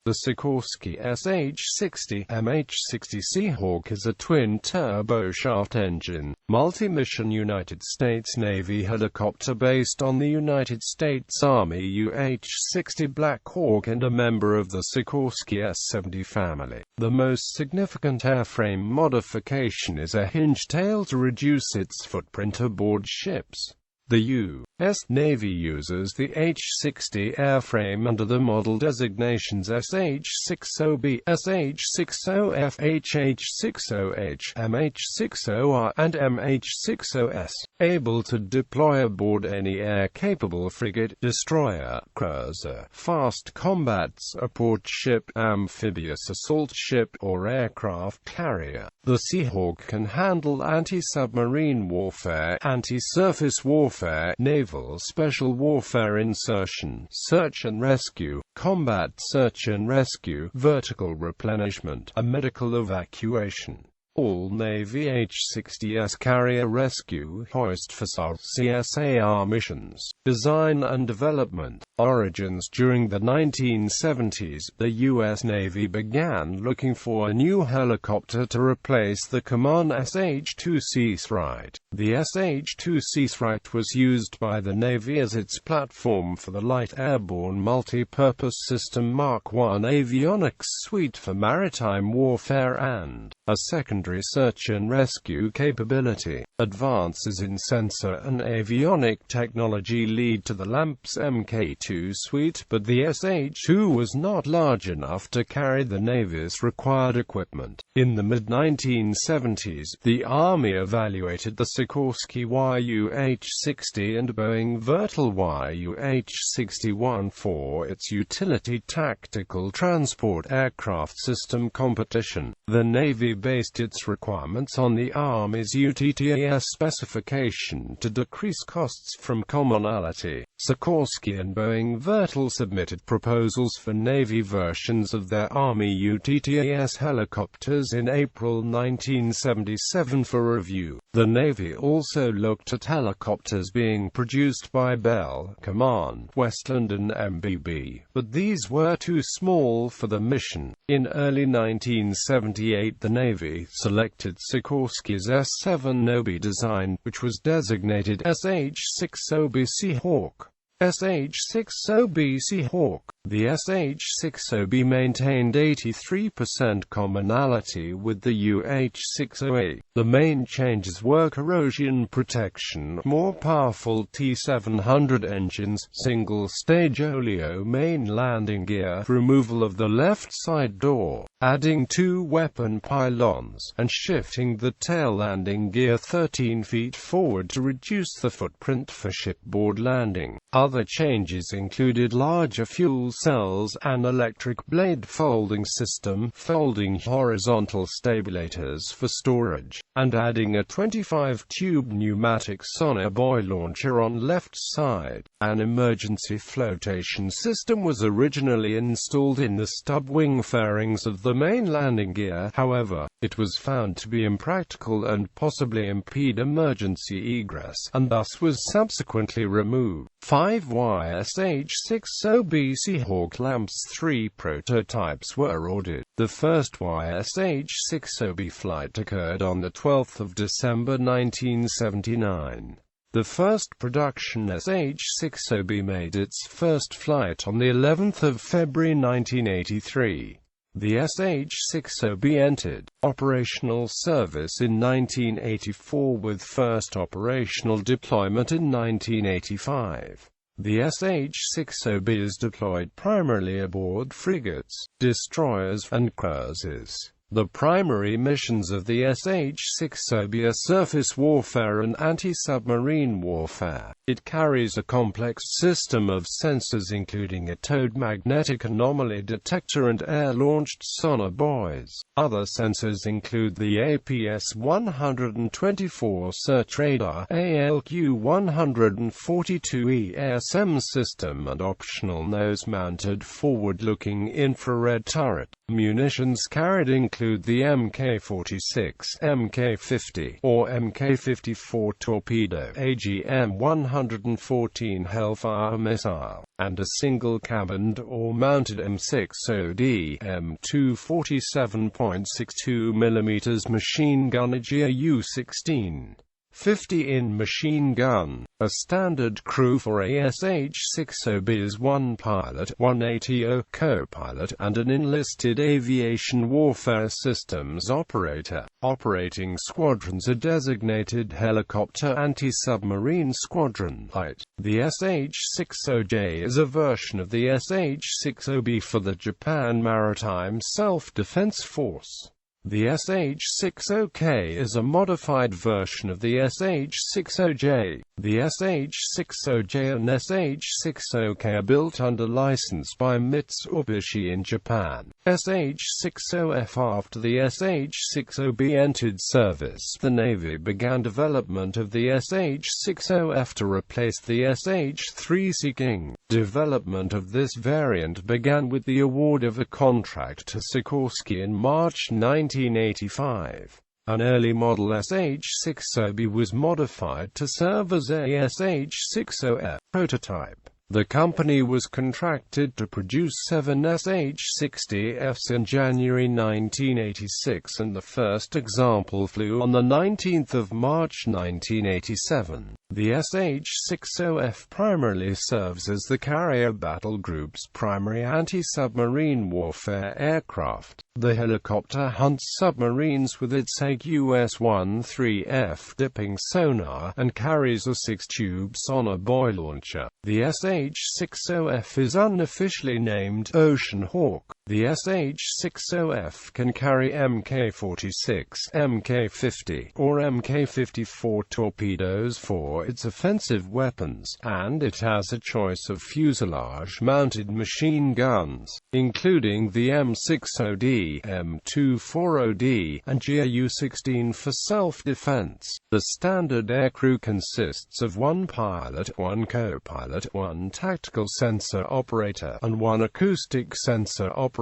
The Sikorsky SH-60 MH-60 Seahawk is a twin-turboshaft engine, multi-mission United States Navy helicopter based on the United States Army UH-60 Black Hawk and a member of the Sikorsky S-70 family. The most significant airframe modification is a hinged tail to reduce its footprint aboard ships. The U.S.Navy uses the H-60 airframe under the model designations SH-60B, SH-60F, HH-60H, MH-60R, and MH-60S, able to deploy aboard any air-capable frigate, destroyer, cruiser, fast combat support ship, amphibious assault ship, or aircraft carrier. The Seahawk can handle anti-submarine warfare, anti-surface warfare, naval special warfare, insertion, search and rescue, combat search and rescue, vertical replenishment, and medical evacuation. All Navy H-60s carry a rescue hoist for South CSAR missions. Design and development. Origins. During the 1970s, the U.S. Navy began looking for a new helicopter to replace the common SH-2C Thrite. The SH-2C Thrite was used by the Navy as its platform for the Light Airborne Multi-Purpose System Mark I avionics suite for maritime warfare and a secondary search and rescue capability. Advances in sensor and avionic technology lead to the LAMP's Mk2 suite, but the SH-2 was not large enough to carry the Navy's required equipment. In the mid-1970s, the Army evaluated the Sikorsky UH-60 and Boeing Vertal UH-61 for its utility tactical transport aircraft system competition. The Navy based its requirements on the Army's UTTAS specification to decrease costs from commonality. Sikorsky and Boeing Vertal submitted proposals for Navy versions of their Army UTTAS helicopters in April 1977 for review. The Navy also looked at helicopters being produced by Bell, Command, Westland and MBB, but these were too small for the mission. In early 1978 the Navy selected Sikorsky's S-70 design, which was designated SH-60B Seahawk. SH-60B Seahawk. The SH-60B maintained 83% commonality with the UH-60A. The main changes were corrosion protection, more powerful T700 engines, single-stage oleo main landing gear, removal of the left side door, adding 2 weapon pylons, and shifting the tail landing gear 13 feet forward to reduce the footprint for shipboard landing. Other changes included larger fuel cells, an electric blade folding system, folding horizontal stabilators for storage, and adding a 25-tube pneumatic sonobuoy launcher on left side. An emergency flotation system was originally installed in the stub wing fairings of the main landing gear. However, it was found to be impractical and possibly impede emergency egress, and thus was subsequently removed. 5 YSH-60B Seahawk LAMP's 3 prototypes were ordered. The first YSH-60B flight occurred on the 12th of December 1979. The first production SH-60B made its first flight on the 11th of February 1983. The SH-60B entered operational service in 1984 with first operational deployment in 1985. The SH-60B is deployed primarily aboard frigates, destroyers, and cruisers. The primary missions of the SH-60B are surface warfare and anti-submarine warfare. It carries a complex system of sensors including a towed magnetic anomaly detector and air-launched sonar buoys. Other sensors include the APS-124 search radar, ALQ-142E ASM system and optional nose-mounted forward-looking infrared turret. Munitions carried include the Mk-46, Mk-50, or Mk-54 torpedo, AGM-100 114 Hellfire missile, and a single-cabined or mounted M60D M247.62 mm machine gun, a GAU-16. 50-in machine gun. A standard crew for a SH-60B is one pilot, one ATO co-pilot, and an enlisted aviation warfare systems operator. Operating squadrons are designated helicopter anti-submarine squadron. Height. The SH-60J is a version of the SH-60B for the Japan Maritime Self-Defense Force. The SH-60K is a modified version of the SH-60J. The SH-60J and SH-60K are built under license by Mitsubishi in Japan. SH-60F. After the SH-60B entered service, the Navy began development of the SH-60F to replace the SH-3 Seeking. Development of this variant began with the award of a contract to Sikorsky in March 1985. An early model SH-60B was modified to serve as a SH-60F prototype. The company was contracted to produce 7 SH-60Fs in January 1986, and the first example flew on 19 March 1987. The SH-60F primarily serves as the carrier battle group's primary anti-submarine warfare aircraft. The helicopter hunts submarines with its Hague US-13F dipping sonar, and carries a 6-tube sonar-buoy launcher. The SH-60F is unofficially named Ocean Hawk. The SH-60F can carry Mk-46, Mk-50, or Mk-54 torpedoes for its offensive weapons, and it has a choice of fuselage-mounted machine guns, including the M60D, M240D, and GAU-16 for self-defense. The standard aircrew consists of one pilot, one co-pilot, one tactical sensor operator, and one acoustic sensor operator.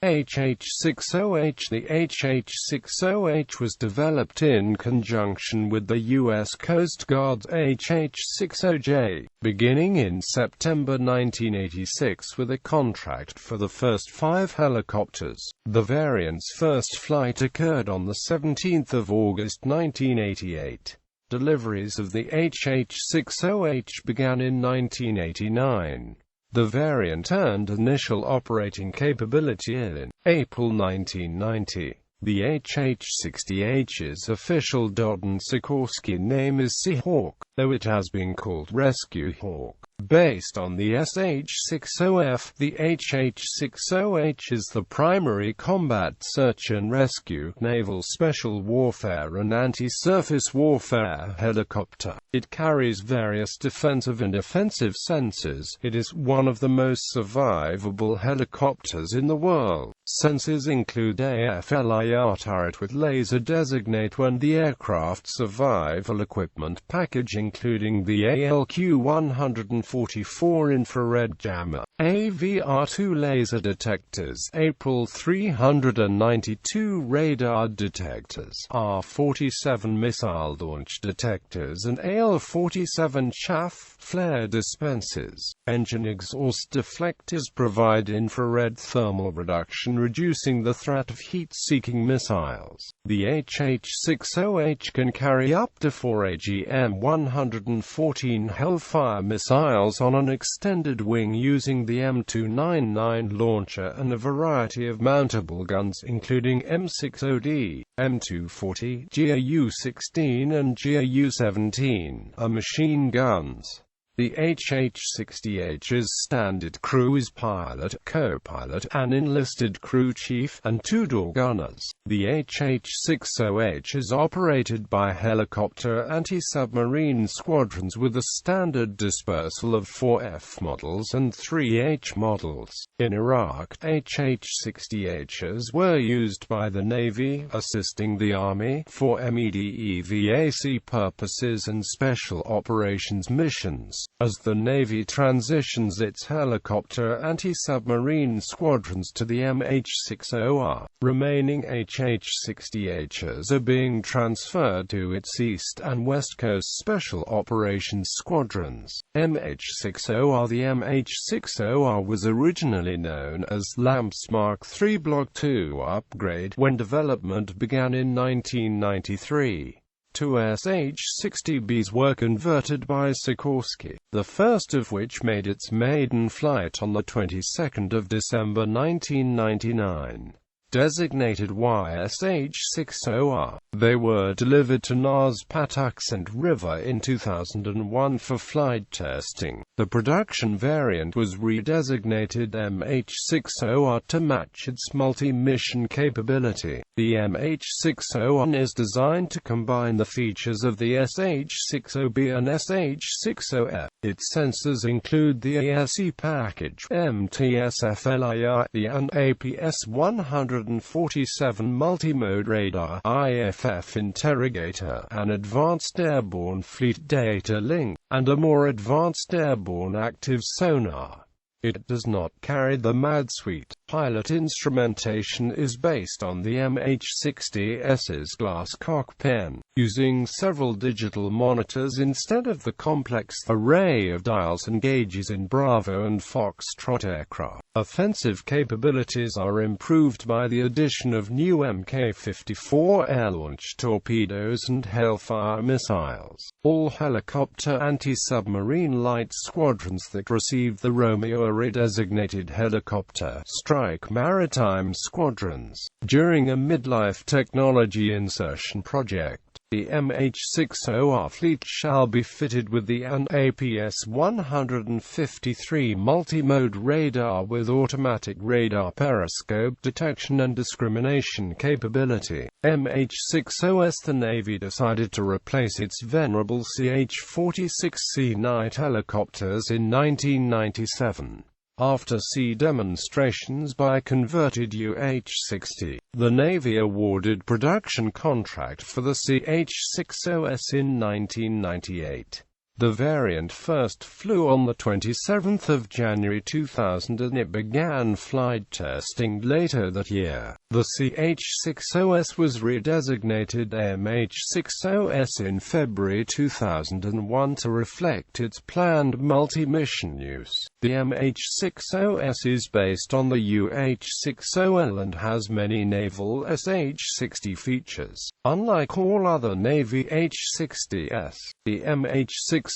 HH-60H. The HH-60H was developed in conjunction with the U.S. Coast Guard's HH-60J, beginning in September 1986 with a contract for the first 5 helicopters. The variant's first flight occurred on 17 August 1988. Deliveries of the HH-60H began in 1989. The variant earned initial operating capability in April 1990. The HH-60H's official Dodden Sikorsky name is Seahawk, though it has been called Rescue Hawk. Based on the SH-60F, the HH-60H is the primary combat search and rescue, naval special warfare and anti-surface warfare helicopter. It carries various defensive and offensive sensors. It is one of the most survivable helicopters in the world. Sensors include AFLIR turret with laser designate when the aircraft survival equipment package, including the ALQ-144 infrared jammer, AVR-2 laser detectors, April 392 radar detectors, R-47 missile launch detectors, and AL-47 chaff flare dispensers. Engine exhaust deflectors provide infrared thermal reduction, reducing the threat of heat-seeking missiles. The HH-60H can carry up to 4 AGM-114 Hellfire missiles on an extended wing using the M299 launcher and a variety of mountable guns including M60D, M240, GAU-16 and GAU-17 are machine guns. The HH-60H's standard crew is pilot, co-pilot, an enlisted crew chief, and 2 door gunners. The HH-60H is operated by helicopter anti-submarine squadrons with a standard dispersal of 4 F models and 3 H models. In Iraq, HH-60Hs were used by the Navy, assisting the Army, for MEDEVAC purposes and special operations missions. As the Navy transitions its helicopter anti-submarine squadrons to the MH-60R, remaining HH-60Hs are being transferred to its East and West Coast Special Operations Squadrons. MH-60R. The MH-60R was originally known as LAMPS Mark III Block II upgrade when development began in 1993. Two SH-60Bs were converted by Sikorsky, the first of which made its maiden flight on the 22nd of December 1999. Designated YSH-60R, they were delivered to NAS Patuxent River in 2001 for flight testing. The production variant was redesignated MH-60R to match its multi-mission capability. The MH-60R is designed to combine the features of the SH-60B and SH-60F. Its sensors include the ASE package, MTSFLIR, the APS-147 multimode radar, IFF interrogator, an advanced airborne fleet data link, and a more advanced airborne active sonar. It does not carry the MAD suite. Pilot instrumentation is based on the MH-60S's glass cockpit, using several digital monitors instead of the complex array of dials and gauges in Bravo and Foxtrot aircraft. Offensive capabilities are improved by the addition of new Mk-54 air-launched torpedoes and Hellfire missiles. All helicopter anti-submarine light squadrons that received the Romeo are redesignated helicopter strike maritime squadrons. During a midlife technology insertion project, the MH-60R fleet shall be fitted with the APS-153 multimode radar with automatic radar periscope detection and discrimination capability. MH-60S. The Navy decided to replace its venerable CH-46C night helicopters in 1997. After sea demonstrations by converted UH-60, the Navy awarded production contract for the CH-60S in 1998. The variant first flew on the 27th of January 2000 and it began flight testing later that year. The CH-60S was redesignated MH-60S in February 2001 to reflect its planned multi-mission use. The MH-60S is based on the UH-60L and has many naval SH-60 features. Unlike all other Navy H-60s, the MH-60S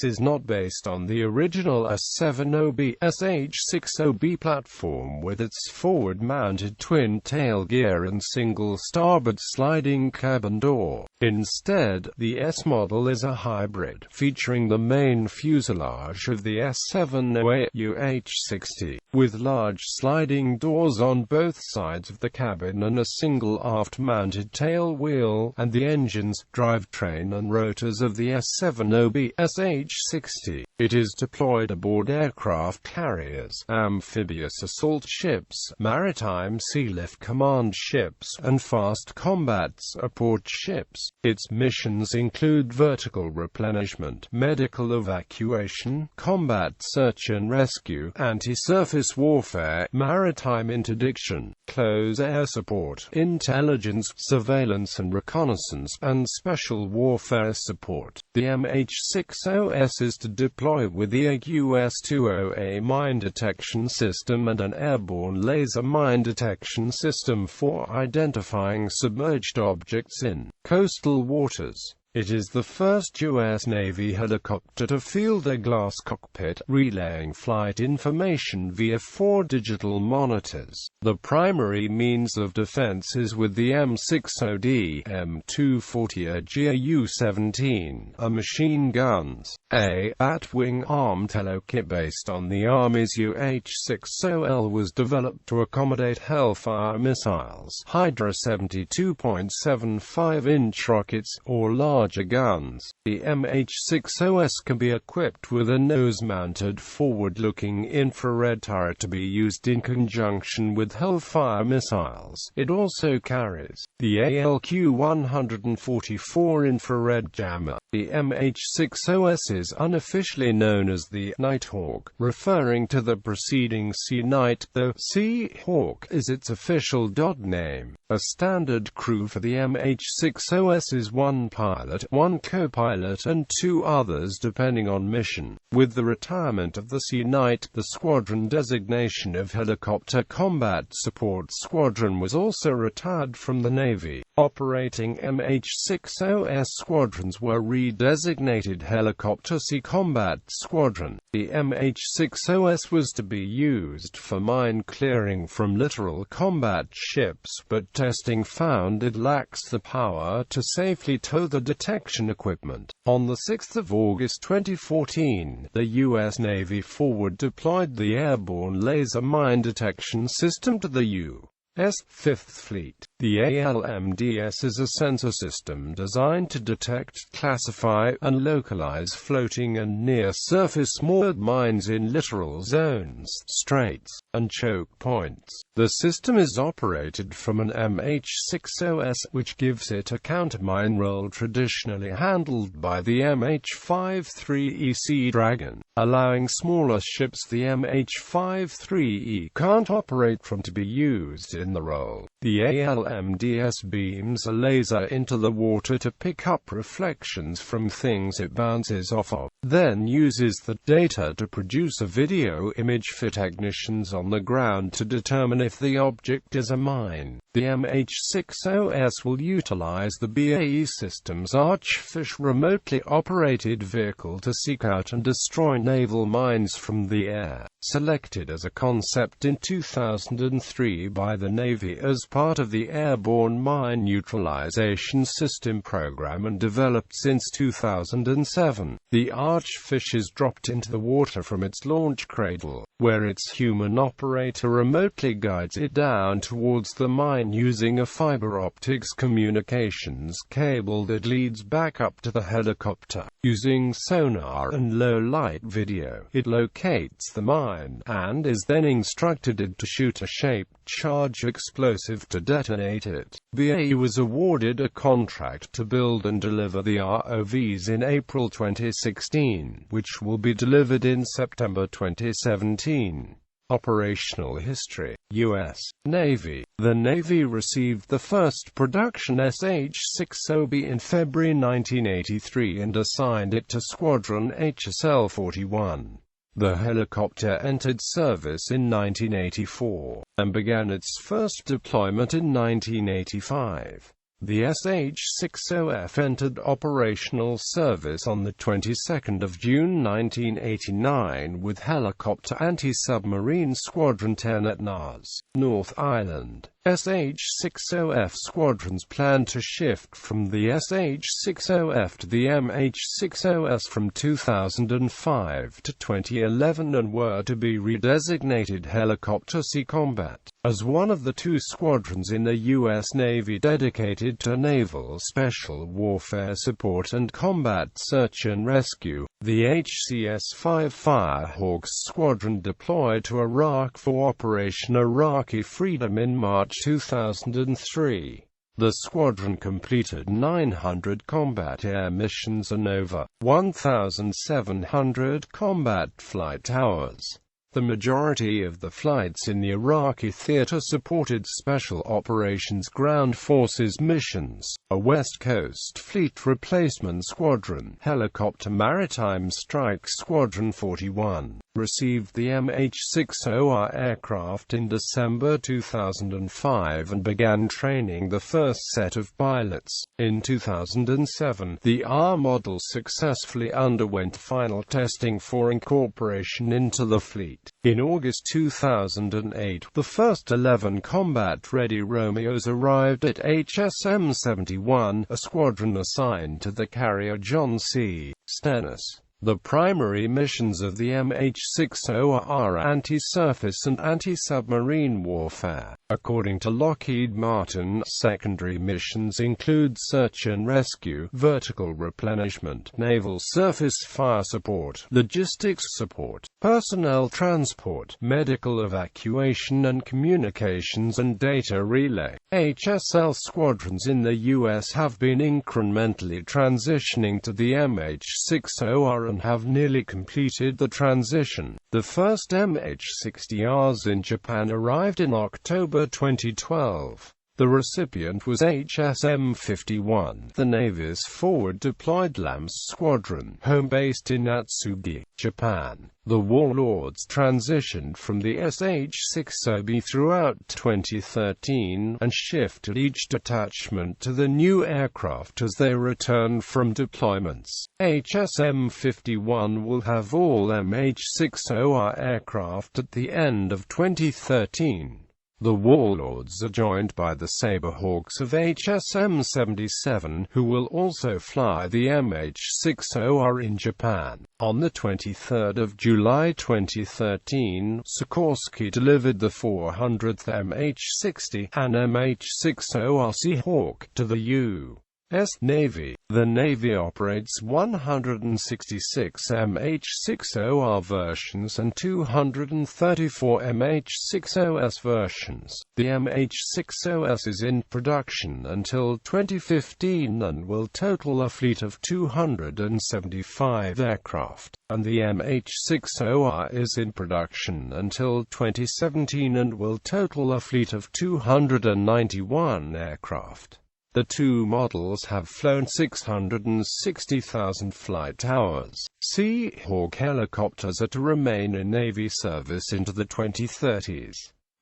is not based on the original S-70B SH-60B platform with its forward-mounted twin-tail gear and single starboard sliding cabin door. Instead, the S model is a hybrid, featuring the main fuselage of the S-70 UH-60, with large sliding doors on both sides of the cabin and a single aft-mounted tail wheel, and the engines, drivetrain and rotors of the S-70B SH-60. It is deployed aboard aircraft carriers, amphibious assault ships, maritime sea-lift command ships, and fast combat support ships. Its missions include vertical replenishment, medical evacuation, combat search and rescue, anti-surface warfare, maritime interdiction, close air support, intelligence, surveillance and reconnaissance, and special warfare support. The MH-60S is to deploy with the US-20A mine detection system and an airborne laser mine detection system for identifying submerged objects in coastal waters. It is the first U.S. Navy helicopter to field a glass cockpit, relaying flight information via 4 digital monitors. The primary means of defense is with the M60D, M240 GAU-17, a machine guns, a bat-wing armed helokit based on the Army's UH-60L was developed to accommodate Hellfire missiles, Hydra 72.75-inch rockets, or large larger guns. The MH-60S can be equipped with a nose-mounted forward-looking infrared turret to be used in conjunction with Hellfire missiles. It also carries the ALQ-144 infrared jammer. The MH-60S is unofficially known as the Nighthawk, referring to the preceding Sea Knight, though Seahawk is its official name. A standard crew for the MH-60S is one pilot, one co-pilot and two others depending on mission. With the retirement of the Sea Knight, the squadron designation of Helicopter Combat Support Squadron was also retired from the Navy. Operating MH-60S squadrons were redesignated Helicopter Sea Combat Squadron. The MH-60S was to be used for mine clearing from littoral combat ships, but testing found it lacks the power to safely tow the detection equipment. On 6 August 2014, the U.S. Navy forward-deployed the Airborne Laser Mine Detection System to the U.S. Fifth Fleet. The ALMDS is a sensor system designed to detect, classify, and localize floating and near-surface moored mines in littoral zones, straits, and choke points. The system is operated from an MH-60S, which gives it a countermine role traditionally handled by the MH-53E Sea Dragon, allowing smaller ships the MH-53E can't operate from to be used in the role. The ALMDS beams a laser into the water to pick up reflections from things it bounces off of, then uses the data to produce a video image for technicians on the ground to determine if the object is a mine. The MH-60S will utilize the BAE Systems Archfish remotely operated vehicle to seek out and destroy naval mines from the air. Selected as a concept in 2003 by the Navy as part of the Airborne Mine Neutralization System program and developed since 2007, the Archfish is dropped into the water from its launch cradle, where its human operator remotely guides it down towards the mine using a fiber optics communications cable that leads back up to the helicopter. Using sonar and low-light video, it locates the mine, and is then instructed to shoot a shaped charge explosive to detonate it. BAE was awarded a contract to build and deliver the ROVs in April 2016, which will be delivered in September 2017. Operational history. U.S. Navy. The Navy received the first production SH-60B in February 1983 and assigned it to Squadron HSL-41. The helicopter entered service in 1984, and began its first deployment in 1985. The SH-60F entered operational service on the 22nd of June 1989 with Helicopter Anti-Submarine Squadron 10 at NAS, North Island. SH-60F squadrons planned to shift from the SH-60F to the MH-60S from 2005 to 2011 and were to be redesignated Helicopter Sea Combat. As one of the two squadrons in the U.S. Navy dedicated to naval special warfare support and combat search and rescue, the HCS-5 Firehawks squadron deployed to Iraq for Operation Iraqi Freedom in March 2003. The squadron completed 900 combat air missions and over 1,700 combat flight hours. The majority of the flights in the Iraqi theater supported Special Operations Ground Forces missions. A West Coast Fleet Replacement Squadron, Helicopter Maritime Strike Squadron 41, received the MH-60R aircraft in December 2005 and began training the first set of pilots. In 2007, the R model successfully underwent final testing for incorporation into the fleet. In August 2008, the first 11 combat-ready Romeos arrived at HSM-71, a squadron assigned to the carrier John C. Stennis. The primary missions of the MH-60 are anti-surface and anti-submarine warfare. According to Lockheed Martin, secondary missions include search and rescue, vertical replenishment, naval surface fire support, logistics support, personnel transport, medical evacuation and communications and data relay. HSL squadrons in the U.S. have been incrementally transitioning to the MH-60R and have nearly completed the transition. The first MH-60Rs in Japan arrived in October 2012. The recipient was HSM-51, the Navy's forward-deployed LAMS squadron, home-based in Natsugi, Japan. The warlords transitioned from the SH-60 throughout 2013, and shifted each detachment to the new aircraft as they returned from deployments. HSM-51 will have all MH-60R aircraft at the end of 2013. The warlords are joined by the Saberhawks of HSM-77, who will also fly the MH-60R in Japan. On 23 July 2013, Sikorsky delivered the 400th MH-60 and MH-60R Seahawk to the U.S.Navy. The Navy operates 166 MH-60R versions and 234 MH-60S versions. The MH-60S is in production until 2015 and will total a fleet of 275 aircraft, and the MH-60R is in production until 2017 and will total a fleet of 291 aircraft. The two models have flown 660,000 flight hours. Seahawk helicopters are to remain in Navy service into the 2030s.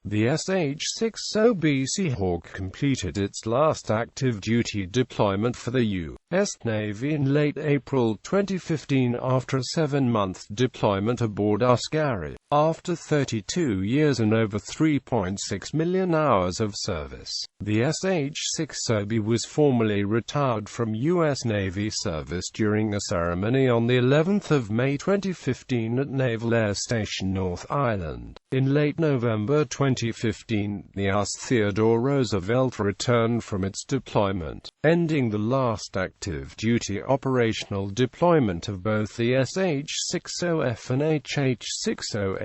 The SH-60B Seahawk completed its last active duty deployment for the U.S. Navy in late April 2015 after a 7-month deployment aboard Ascari. After 32 years and over 3.6 million hours of service, the SH-60B was formally retired from U.S. Navy service during a ceremony on the 11th of May 2015 at Naval Air Station North Island. In late November 2015, the U.S. Theodore Roosevelt returned from its deployment, ending the last active duty operational deployment of both the SH-60F and HH-60H.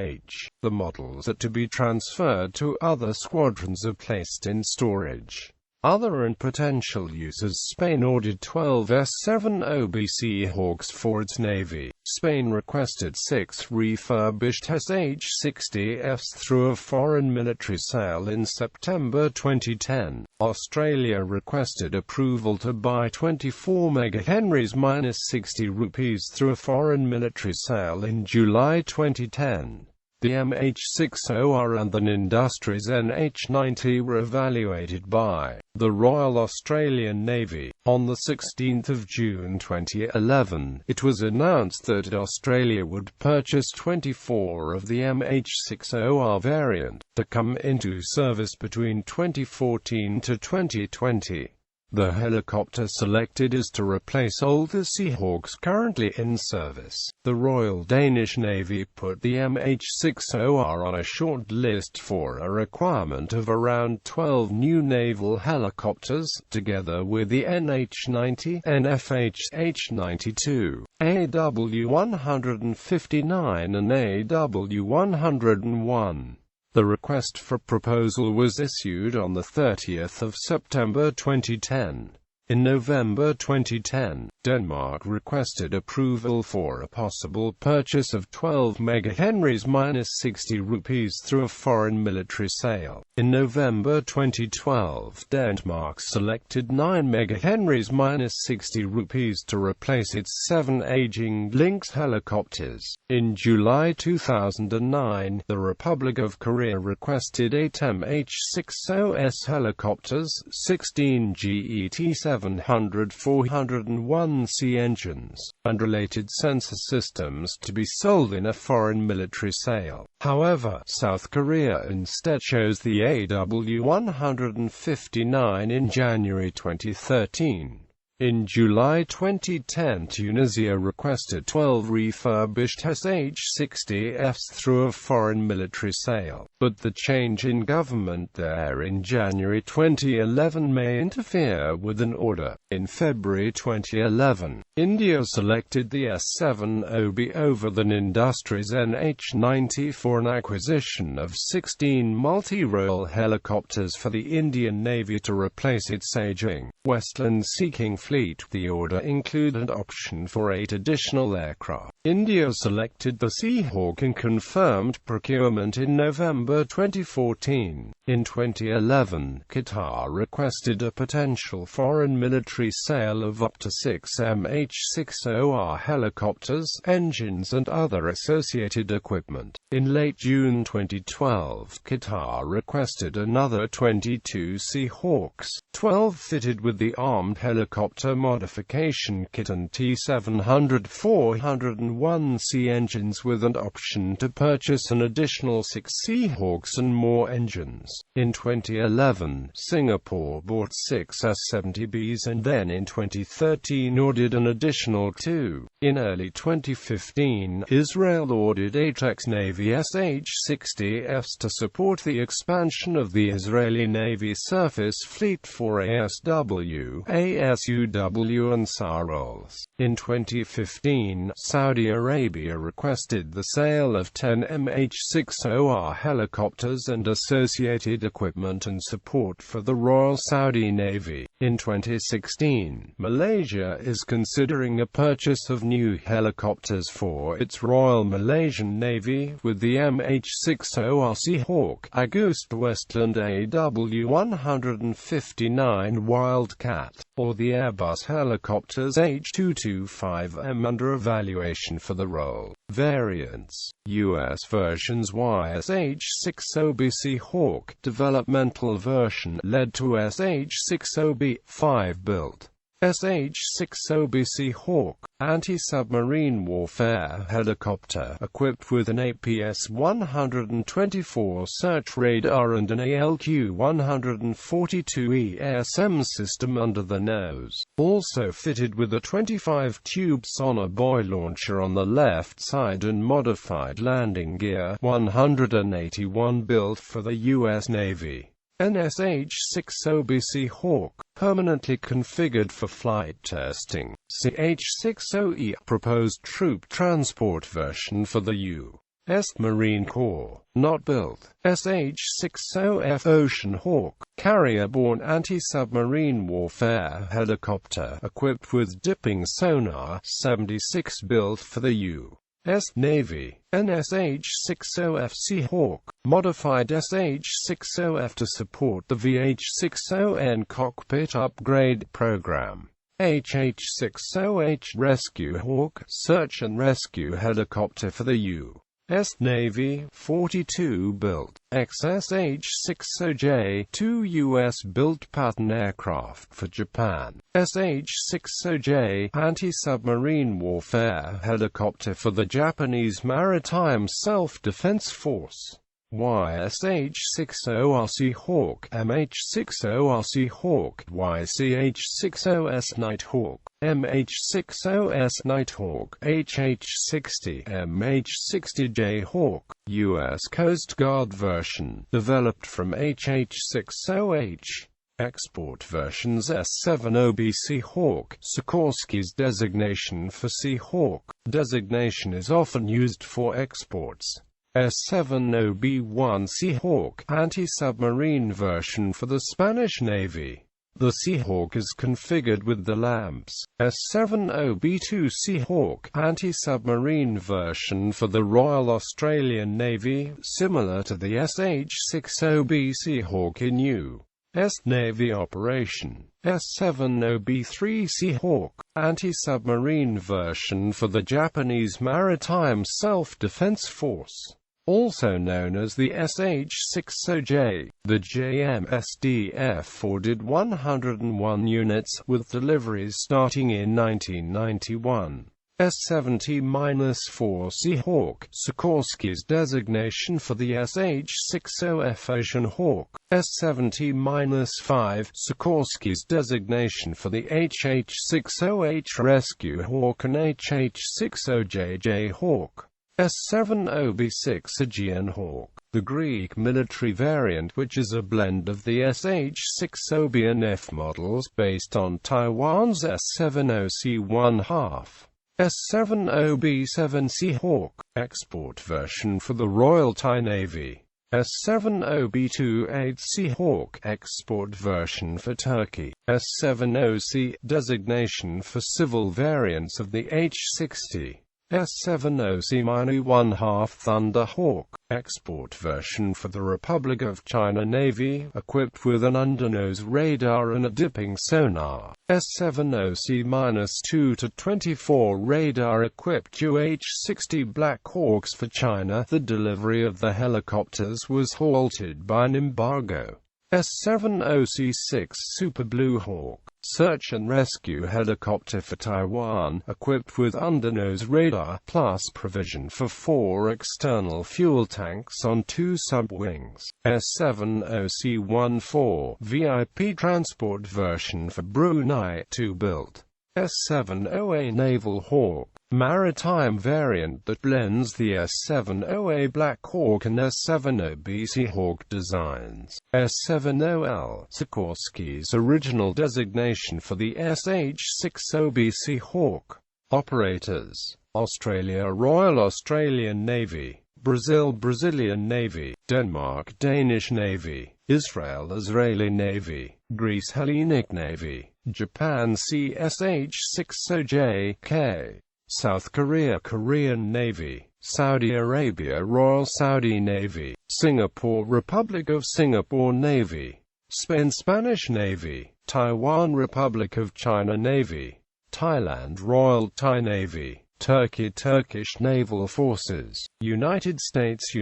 The models are to be transferred to other squadrons or placed in storage. Other and potential users: Spain ordered 12 S-70B Seahawks for its Navy. Spain requested 6 refurbished SH-60Fs through a foreign military sale in September 2010. Australia requested approval to buy 24 megahenries -60 rupees through a foreign military sale in July 2010. The MH-60R and the Industries NH-90 were evaluated by the Royal Australian Navy. On 16 June 2011, it was announced that Australia would purchase 24 of the MH-60R variant, to come into service between 2014 to 2020. The helicopter selected is to replace older Seahawks currently in service. The Royal Danish Navy put the MH-60R on a short list for a requirement of around 12 new naval helicopters, together with the NH-90, NFH-H-92, AW-159 and AW-101. The request for proposal was issued on 30 September 2010. In November 2010, Denmark requested approval for a possible purchase of 12 megahenries -60 rupees through a foreign military sale. In November 2012, Denmark selected 9 megahenries -60 rupees to replace its 7 aging Lynx helicopters. In July 2009, the Republic of Korea requested 8 MH-60S helicopters, 16 GET-700-401C engines, and related sensor systems to be sold in a foreign military sale. However, South Korea instead chose the AW-159 in January 2013. In July 2010, Tunisia requested 12 refurbished SH-60Fs through a foreign military sale, but the change in government there in January 2011 may interfere with an order. In February 2011, India selected the S-70B over the Industries NH-90 for an acquisition of 16 multi-role helicopters for the Indian Navy to replace its aging, Westland-seeking fleet. The order included an option for 8 additional aircraft. India selected the Seahawk and confirmed procurement in November 2014. In 2011, Qatar requested a potential foreign military sale of up to 6 MH-60R helicopters, engines and other associated equipment. In late June 2012, Qatar requested another 22 Seahawks, 12 fitted with the Armed Helicopter Modification Kit and T-700-401C engines, with an option to purchase an additional 6 Seahawks and more engines. In 2011, Singapore bought 6 S-70Bs and then in 2013 ordered an additional 2. In early 2015, Israel ordered 8 ex-Navy SH-60Fs to support the expansion of the Israeli Navy surface fleet for ASW, ASUW and SAR roles. In 2015, Saudi Arabia requested the sale of 10 MH-60R helicopters and associated equipment and support for the Royal Saudi Navy. In 2016, Malaysia is considering a purchase of new helicopters for its Royal Malaysian Navy, with the MH-60R Seahawk, Augusta Westland AW159 Wildcat, or the Airbus helicopters H225M under evaluation for the role. Variants: U.S. versions YSH-60B Seahawk, developmental version led to SH-60B, 5-built. SH-60B Seahawk, anti-submarine warfare helicopter, equipped with an APS-124 search radar and an ALQ-142E ASM system under the nose. Also fitted with a 25-tube sonar buoy launcher on the left side and modified landing gear. 181 built for the U.S. Navy. An SH-60B Seahawk, permanently configured for flight testing. CH-60E, proposed troop transport version for the U.S. Marine Corps, not built. SH-60F Ocean Hawk, carrier-borne anti-submarine warfare helicopter, equipped with dipping sonar, 76 built for the U.S. Navy. An SH-60F Seahawk, modified SH-60F to support the VH-60N cockpit upgrade program. HH-60H Rescue Hawk, search and rescue helicopter for the U.S. Navy, 42 built. XSH-60J, 2 U.S.-built Patton aircraft for Japan. SH-60J, anti-submarine warfare helicopter for the Japanese Maritime Self-Defense Force. YSH-60R Seahawk, MH-60R Seahawk, YCH-60S Nighthawk, MH-60S Nighthawk, HH-60, MH-60J Hawk, U.S. Coast Guard version, developed from HH-60H. Export versions: S-70B Seahawk, Sikorsky's designation for Seahawk. Designation is often used for exports. S-70B-1 Seahawk, anti-submarine version for the Spanish Navy. The Seahawk is configured with the lamps. S-70B-2 Seahawk, anti-submarine version for the Royal Australian Navy, similar to the SH-60B Seahawk in U.S. Navy operation. S-70B-3 Seahawk, anti-submarine version for the Japanese Maritime Self-Defense Force, also known as the SH-60J. The JMSDF ordered 101 units, with deliveries starting in 1991. S-70-4 Seahawk, Sikorsky's designation for the SH-60F Ocean Hawk. S-70-5 Sikorsky's designation for the HH-60H Rescue Hawk and HH-60JJ Hawk. S-70B6 Aegean Hawk, the Greek military variant which is a blend of the SH-60B and F models based on Taiwan's S-70C-1/2. S-70B7 Seahawk, export version for the Royal Thai Navy. S-70B28 Seahawk, export version for Turkey. S-70C, designation for civil variants of the H-60. S-70C-1/2 Thunder Hawk, export version for the Republic of China Navy, equipped with an undernose radar and a dipping sonar. S-70C-2-24 radar-equipped UH-60 Black Hawks for China. The delivery of the helicopters was halted by an embargo. S-70C-6 Super Blue Hawk, search and rescue helicopter for Taiwan, equipped with undernose radar, plus provision for 4 external fuel tanks on 2 sub-wings. S-70C-14 VIP transport version for Brunei, 2-built. S-70A Naval Hawk, maritime variant that blends the S-70A Black Hawk and S-70B Seahawk designs. S-70L, Sikorsky's original designation for the SH-60B Seahawk. Operators: Australia Royal Australian Navy, Brazil Brazilian Navy, Denmark Danish Navy, Israel Israeli Navy, Greece Hellenic Navy, Japan CSH-60JK, South Korea Korean Navy, Saudi Arabia Royal Saudi Navy, Singapore Republic of Singapore Navy, Spain Spanish Navy, Taiwan Republic of China Navy, Thailand Royal Thai Navy, Turkey Turkish Naval Forces, United States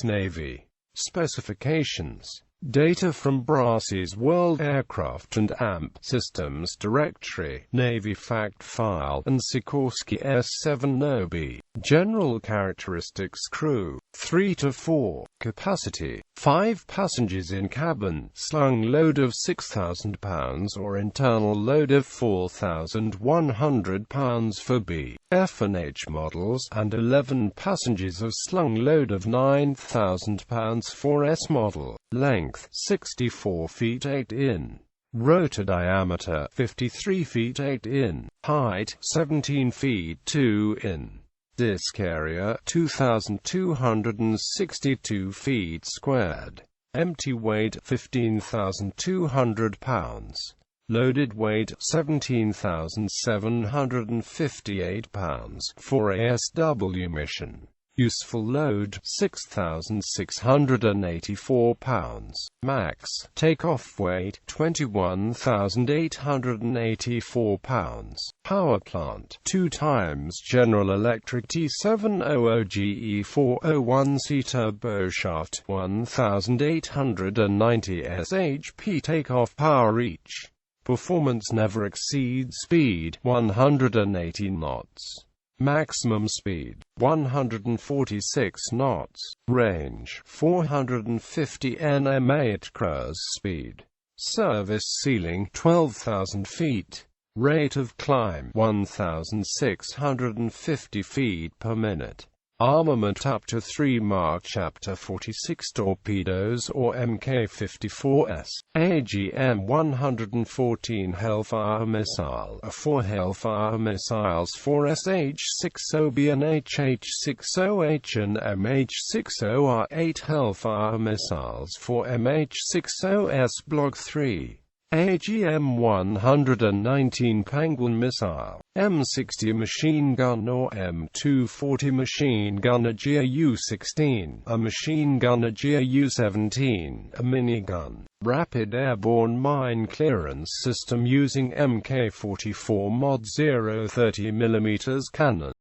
Navy. Specifications. Data from Brassey's World Aircraft and AMP Systems Directory, Navy Fact File, and Sikorsky S-70B. General characteristics: crew, 3 to 4, capacity, 5 passengers in cabin, slung load of 6,000 pounds or internal load of 4,100 pounds for B, F and H models, and 11 passengers of slung load of 9,000 pounds for S model. Length, 64 feet 8 in. Rotor diameter, 53 feet 8 in. Height, 17 feet 2 in. Disk area, 2,262 feet squared. Empty weight, 15,200 pounds. Loaded weight, 17,758 pounds, for ASW mission. Useful load, 6,684 pounds. Max takeoff weight, 21,884 pounds. Power plant, 2 times General Electric T700GE401C turboshaft, 1,890 shp takeoff power each. Performance never exceeds speed, 180 knots. Maximum speed, 146 knots. Range, 450 nm at cruise speed. Service ceiling, 12,000 feet. Rate of climb, 1,650 feet per minute. Armament up to 3 Mark Chapter 46 torpedoes or Mk-54s. AGM-114 Hellfire missile, 4 Hellfire missiles for SH-60B and HH-60H and MH-60R, 8 Hellfire missiles for MH-60S Block 3. AGM-119 Penguin missile, M60 machine gun or M240 machine gun, a GAU-16, a machine gun, a GAU-17, a minigun. Rapid airborne mine clearance system using Mk-44 Mod 0 30mm cannon.